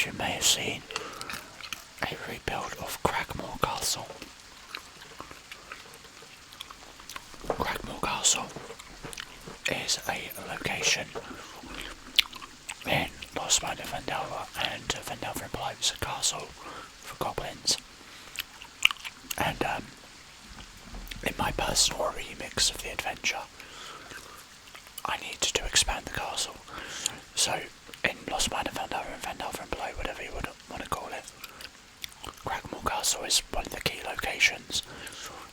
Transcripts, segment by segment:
as you may have seen, a rebuild of Cragmore Castle. Cragmore Castle is a location in Lost Mine of Vandelver, and Vandelver implies a castle for goblins. And in my personal remix of the adventure, I needed to expand the castle. So in Lost Mine of Vandelver and Vandelver and Below, whatever you would want to call it, Cragmore Castle is one of the key locations.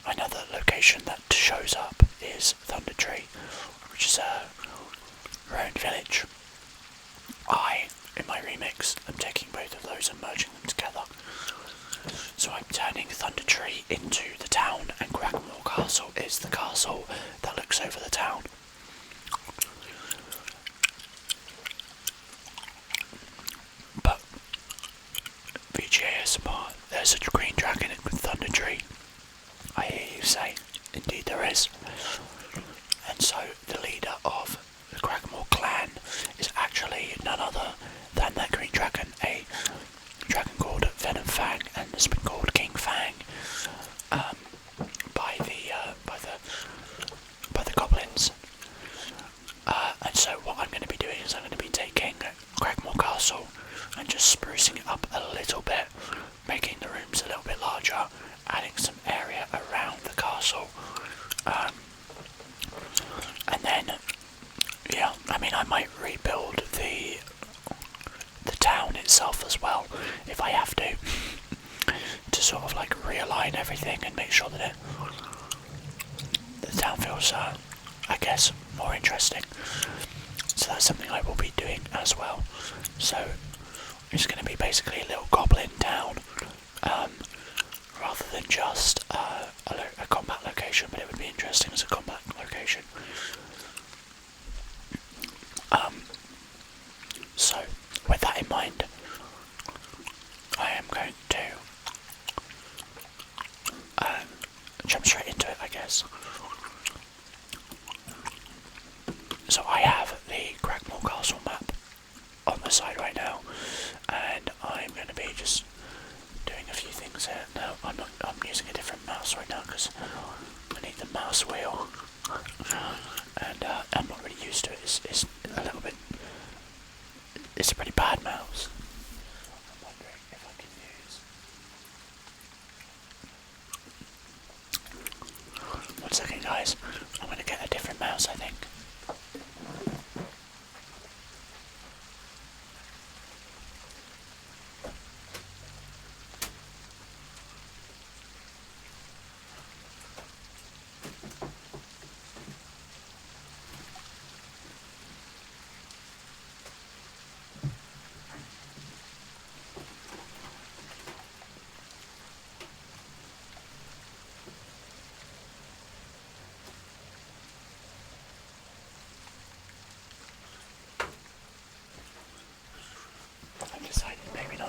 Another location that shows up is Thunder Tree, which is a ruined village. I, in my remix, am taking both of those and merging them together. So I'm turning Thunder Tree into the town, and Cragmore Castle is the castle that looks over the town. But VGASMR, there's a green dragon in Thunder Tree. I hear you say, indeed there is. And so the leader of the Cragmore clan is actually none other than that green dragon, a dragon called Venom Fang, and has been called King Fang by the goblins. And so what I'm going to be doing is I'm going to be taking Cragmore Castle and just sprucing it up a little bit, making the rooms a little bit larger, adding some area around the castle, and then, yeah, I mean, I might rebuild the town itself as well, if I have to sort of like realign everything and make sure that the town feels, I guess, more interesting. So that's something I will be doing as well. So it's going to be basically a little goblin town, rather than just a combat location, but it would be interesting as a combat location. So with that in mind, I am going to jump straight into it, I guess. So I have the Cragmore Castle map on the side right now, and I'm going to be just doing a few things here. No, I'm using a different mouse right now because I need the mouse wheel, and I'm not really used to it. It's a little bit. It's a pretty bad mouse. I'm wondering if I can use. 1 second, guys. I'm going to get a different mouse, I think.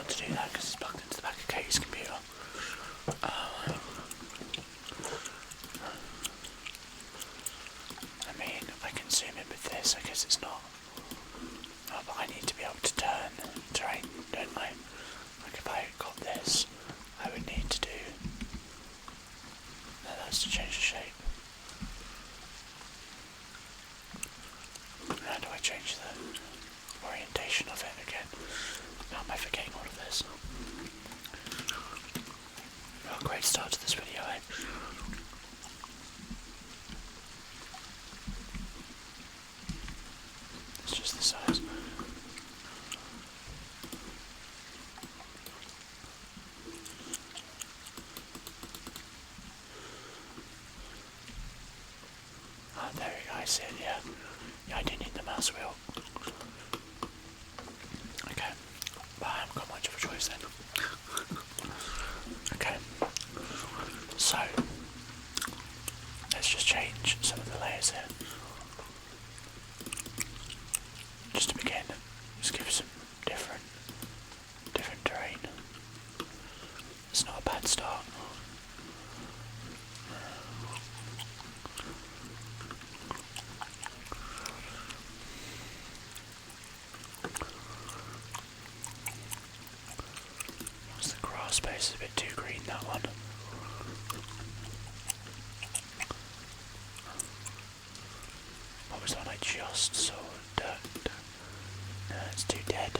To do that because it's plugged into the back of Katie's computer. I mean, I can zoom in with this, I guess it's not. But I need to be able to turn terrain, don't I? Like if I got this, I would need to do. No, that's to change the shape. How do I change the orientation of it again? How am I forgetting all of this? Oh, great start to this video, eh? It's just the size. Oh, there we go, I see it, yeah. Yeah, I do need the mouse wheel. Okay. Well, I haven't got much of a choice then. Okay. So, let's just change some of the layers here. Just to begin, just give some different terrain. It's not a bad start. glass space is a bit too green, that one. What was the one I just saw? Dirt. No, it's too dead.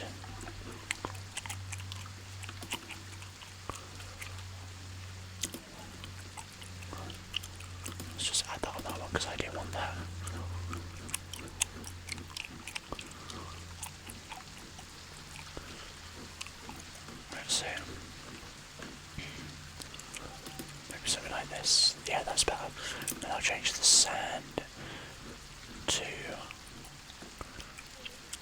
Let's just add that on that one because I didn't want that. Let's see. Maybe something like this. Yeah, that's better. Then I'll change the sand to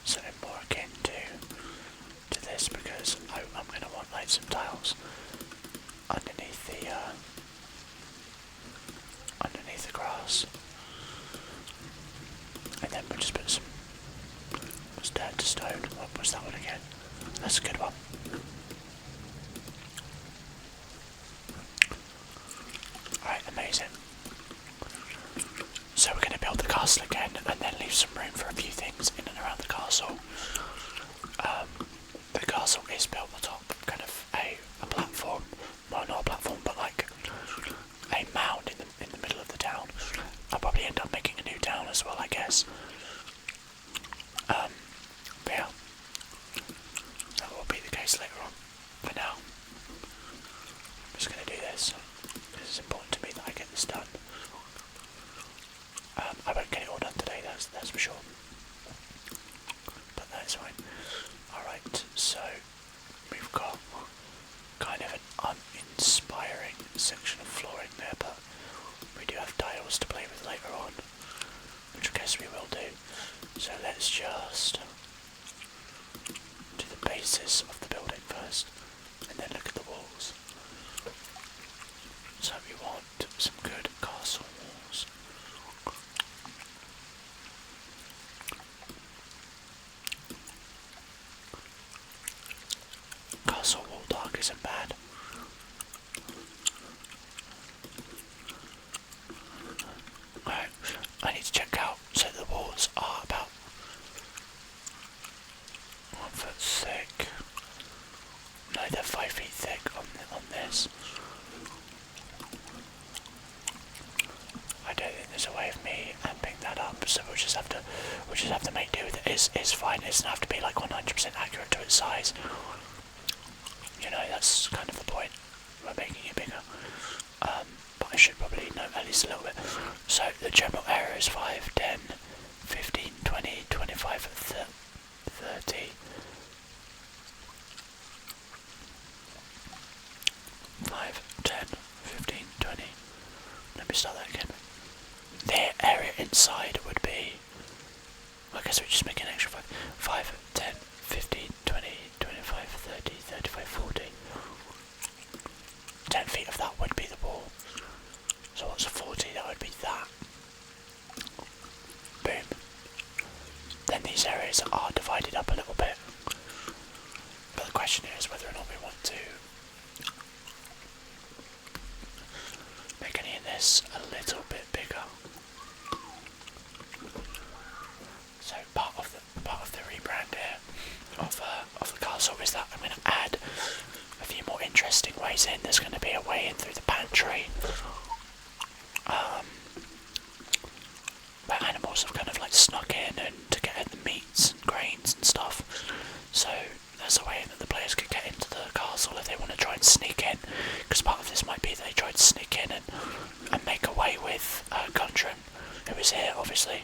something more akin to this because I'm going to want like some tiles underneath the grass, and then we'll just put some dirt to stone. What was that one again? That's a good one. Alright, amazing. So we're going to build the castle again and then leave some room for a few things in and around the castle. The castle is built atop kind of a platform, well not a platform but like a mound in the middle of the town. I'll probably end up making a new town as well, I guess. But yeah, that will be the case later on. For now, I'm just going to do this. This is important to me that I get this done. I won't get it all done today, that's for sure. But that is fine. Alright, so we've got kind of an uninspiring section of flooring there, but we do have tiles to play with later on, which I guess we will do. So let's just do the basis of the building first, and then look at the walls. So we want some good castle walls. Castle wall dark isn't bad. Alright, I need to check out, so the walls are about 1 foot thick. No, they're 5 feet thick on this. I don't think there's a way of me amping that up, so we'll just have to make do with it. It's fine. It doesn't have to be like 100% accurate to its size. You know, that's kind of the point. We're making it bigger. But I should probably know at least a little bit. So the general area is 5, 10, 15, 20, 25, 30. 5, 10, 15, 20. Let me start that again. The area inside would be, I guess we just make an extra 5, 10, 15, 20, 25, 30, 35, 40. 10 feet of that would be the wall. So what's a 40? That would be that. Boom. Then these areas are divided up a little bit. But the question is whether or not we want to make any of this a little bit bigger. So part of the rebrand here of the castle is that I'm going to add a few more interesting ways in. There's going to be a way in through the pantry, where animals have kind of like snuck in and to get at the meats and grains and stuff. So there's a way in that the players could get into the castle if they want to try and sneak in, because part of this might be they tried to sneak in and make away with Gundren, who is here obviously,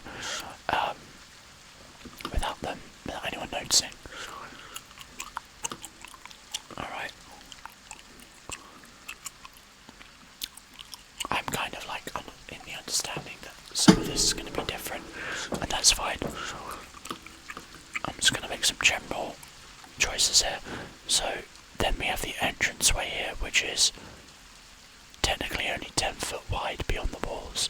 without anyone noticing. Alright. I'm kind of like in the understanding that some of this is going to be different, and that's fine. I'm just going to make some general choices here. So then we have the entranceway here, which is technically only 10 foot wide beyond the walls.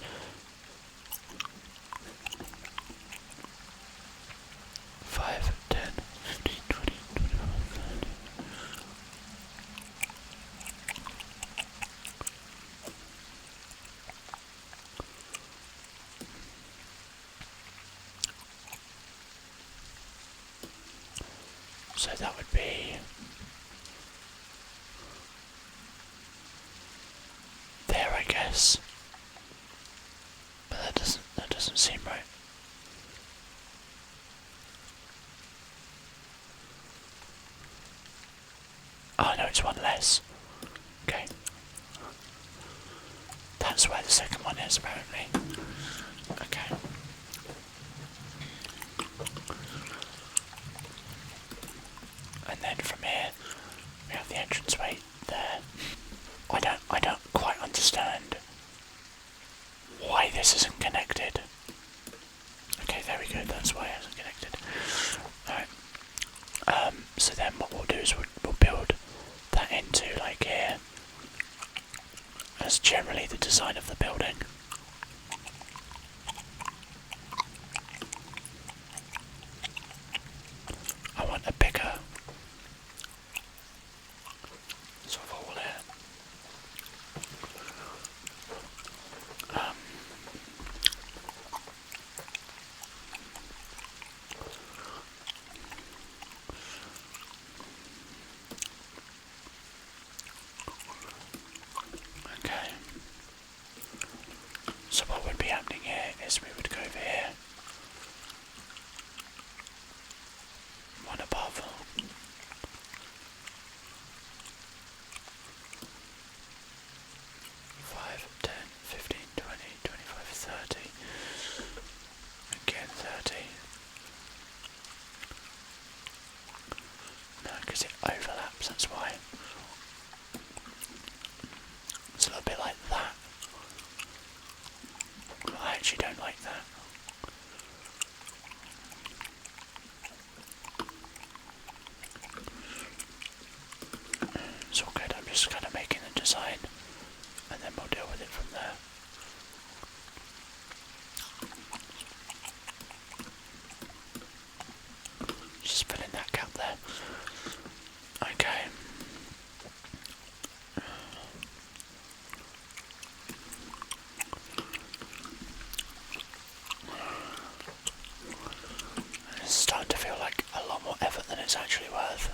Five, 10, 15, 20, 25, 30. So that would be less. But that doesn't seem right. Oh no, it's one less. Okay. That's where the second one is, apparently. Okay. And then from here, we have the entranceway there. I don't quite understand why this isn't connected. Okay, there we go, that's why it isn't connected. Alright. So then what we'll do is we'll build that into, like, here. That's generally the design of the building. I want a bigger sort of hall here. Okay. So what would be happening here is we would go over here. One above. 5, 10, 15, 20, 25, 30. Again 30. No, because it overlaps, that's why. It's a little bit like that. I actually don't like that. It's all good, I'm just kind of making the design and then we'll deal with it from there. Just fill in that gap there. Okay. It's starting to feel like a lot more effort than it's actually worth.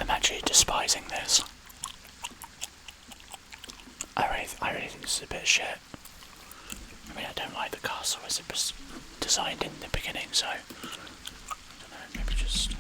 I'm actually despising this. I really think this is a bit shit. I mean, I don't like the castle as it was designed in the beginning, so I don't know, maybe just...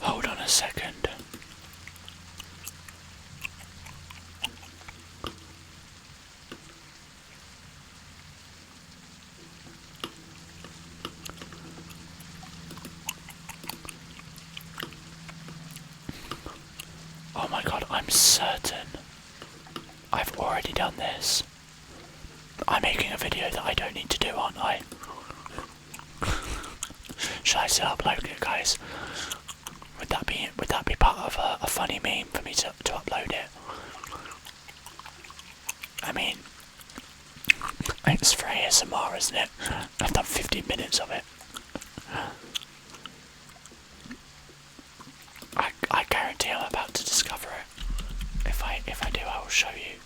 Hold on a second. Oh my god, I'm certain I've already done this. I'm making a video that I don't need to do, aren't I? Should I still upload it, guys? Would that be part of a funny meme for me to upload it? I mean, it's for ASMR, isn't it? I've done 15 minutes of it. I guarantee I'm about to discover it. If I do, I will show you.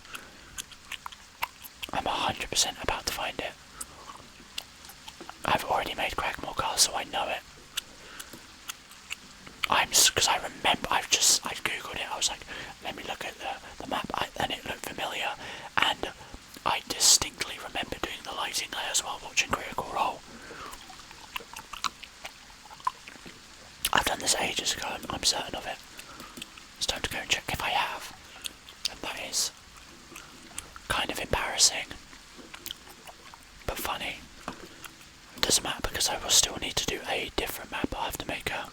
I'm 100% about to find it. I've already made Crackmore Castle, I know it. Because I remember, I've googled it, I was like, let me look at the map, and it looked familiar, and I distinctly remember doing the lighting layers while watching Critical Role. I've done this ages ago, and I'm certain of it. It's time to go and check if I have, and that is kind of embarrassing, but funny. It doesn't matter because I will still need to do a different map. I'll have to make a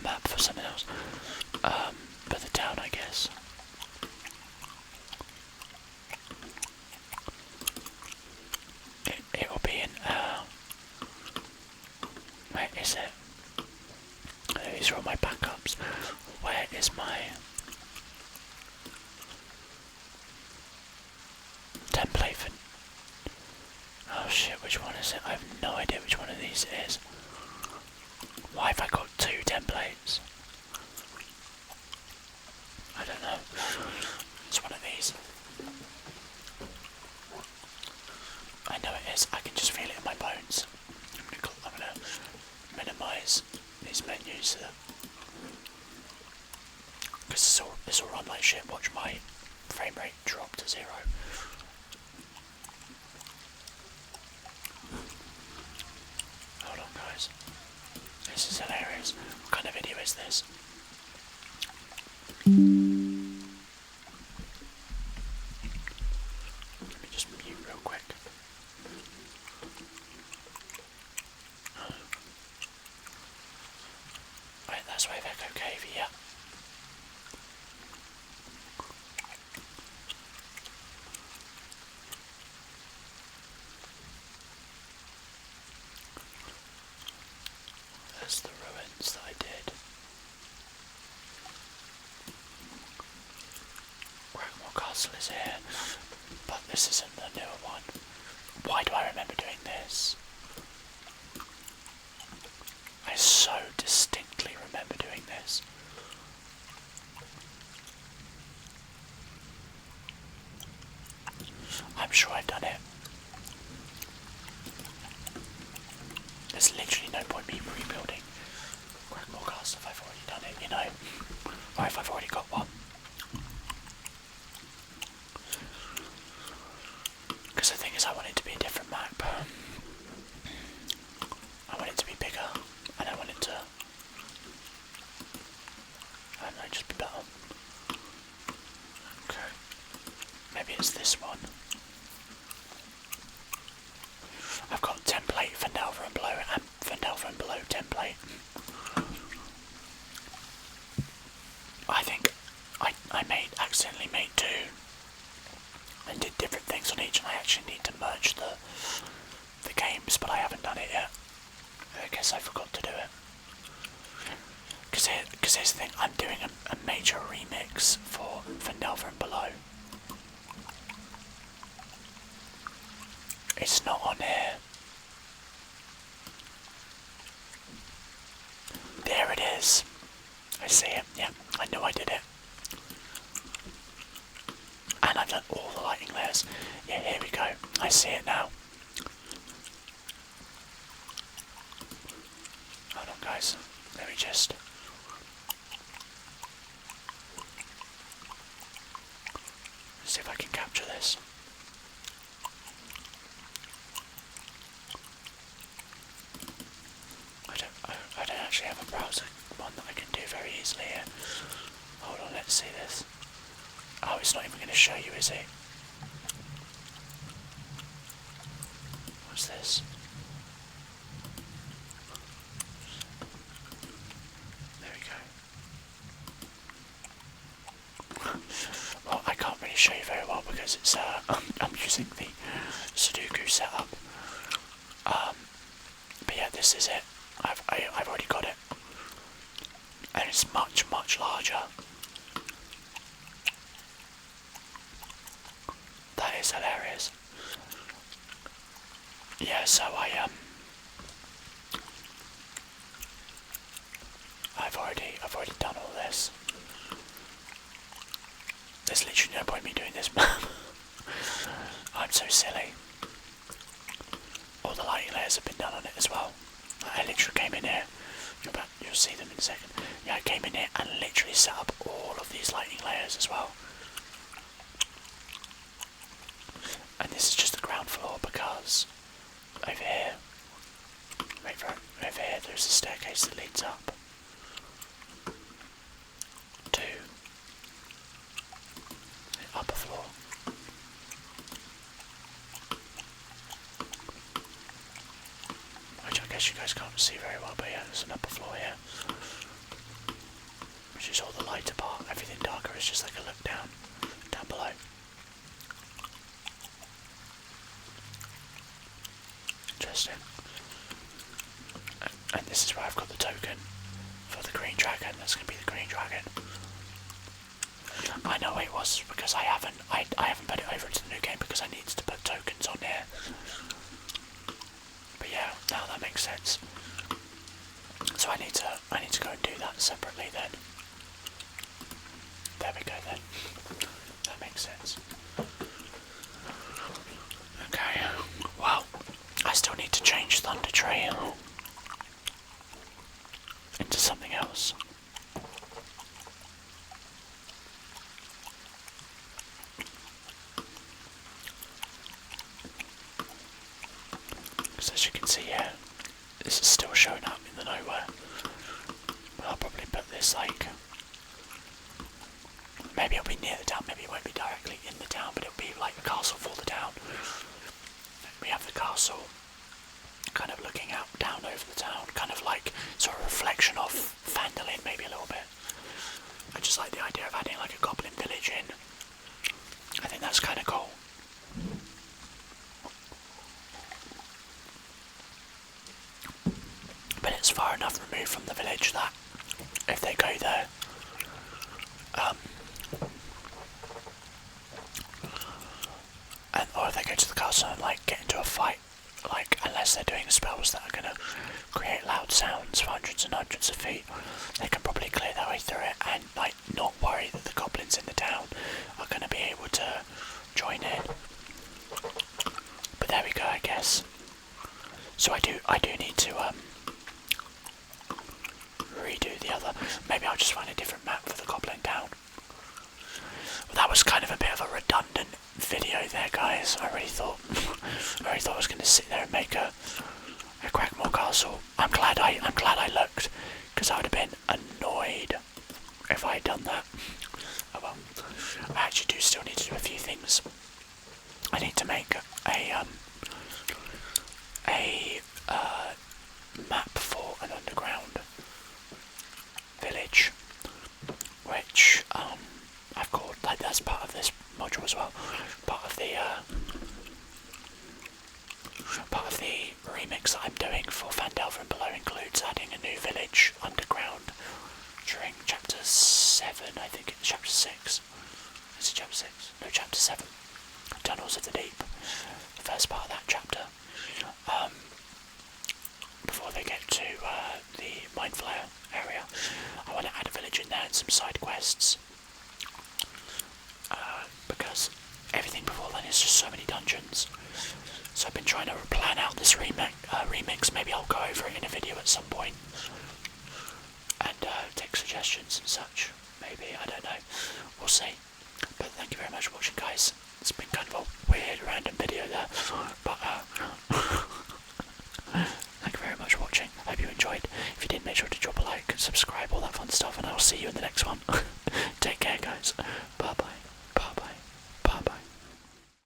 map for something else. For the town, I guess. one is it? I have no idea which one of these it is. Why have I got 2 templates? I don't know. It's one of these. I know it is. I can just feel it in my bones. I'm gonna minimise these menus because this will run like shit. Watch my frame rate drop to 0. Hold on, guys. This is hilarious. What kind of video is this? Let me just mute real quick. Right, that's Wave Echo Cave, yeah. That's the ruins that I did. Crackmore Castle is here, but this isn't the newer one. Why do I remember doing this? I so distinctly remember doing this. I'm sure I've done it. There's literally no point me rebuilding Crackmore Castle if I've already done it, you know? Or if I've already got one. Because the thing is, I want it to be a different map. I want it to be bigger, and I want it to, I don't know, just be better. Okay. Maybe it's this one. I've got template Vandelver and Below and Vandelver and Below template. I think I accidentally made 2 and did different things on each, and I actually need to merge the games, but I haven't done it yet. I guess I forgot to do it. Because here's the thing, I'm doing a major remix for Vandelver and Below. It's not on here. There it is. I see it. Yeah, I know I did it. And I've done all the lighting layers. Yeah, here we go. I see it now. Hold on, guys. Let me just... see if I can capture this. I don't actually have a browser one that I can do very easily here. Hold on, let's see this. Oh, it's not even going to show you, is it? What's this? There we go. Well, I can't really show you very well because it's I'm using the Sudoku setup. But yeah, this is it. I've already got it, and it's much larger. That is hilarious. Yeah, so I've already done all this. There's literally no point in me doing this. I'm so silly. All the lighting layers have been done on it as well. I literally came in here. You'll see them in a second. Yeah, I came in here and literally set up all of these lighting layers as well. And this is just the ground floor because over here, over here, there's a staircase that leads up to the upper floor. Which I guess you guys can't see very well, but yeah, there's an upper floor here. Which is all the lighter part. Everything darker is just like a look down below. Interesting. And this is where I've got the token for the green dragon. That's going to be the green dragon. I know it was because I haven't put it over into the new game because I needed to put tokens on here. makes sense. So I need to go and do that separately then. There we go then. That makes sense. Okay, well, I still need to change Thunder Tree into something else. Because as you can see here, this is still showing up in the nowhere. But I'll probably put this like, maybe it'll be near the town, maybe it won't be directly in the town, but it'll be like the castle for the town. We have the castle kind of looking out down over the town, kind of like sort of reflection of Phandalin maybe a little bit. I just like the idea of adding like a goblin village in. I think that's kind of cool. But it's far enough removed from the village that if they go there, or if they go to the castle and like get into a fight, like unless they're doing spells that are gonna create loud sounds for hundreds and hundreds of feet, they can probably clear their way through it and like not worry that the goblins in the town are gonna be able to join in. But there we go, I guess. So I do need to redo the other. Maybe I'll just find a different map for the goblin town. Well, that was kind of a bit of a redundant video there, guys. I really thought I was going to sit there and make a Crackmore Castle. I'm glad I looked, because I would have been annoyed if I had done that. Oh well. I actually do still need to do a few things. I need to make a map for an underground village, which I've called, like, that's part of this module as well. Part of the remix that I'm doing for Phandelver Below includes adding a new village underground during chapter 7, I think it's chapter 6. Is it chapter 6? No, chapter 7. Tunnels of the Deep. The first part of that chapter. Before they get to the Mind Flayer area, I want to add a village in there and some side quests. Because everything before then is just so many dungeons. So I've been trying to plan out this remix. Maybe I'll go over it in a video at some point and take suggestions and such. Maybe, I don't know. We'll see. But thank you very much for watching, guys. It's been kind of a weird, random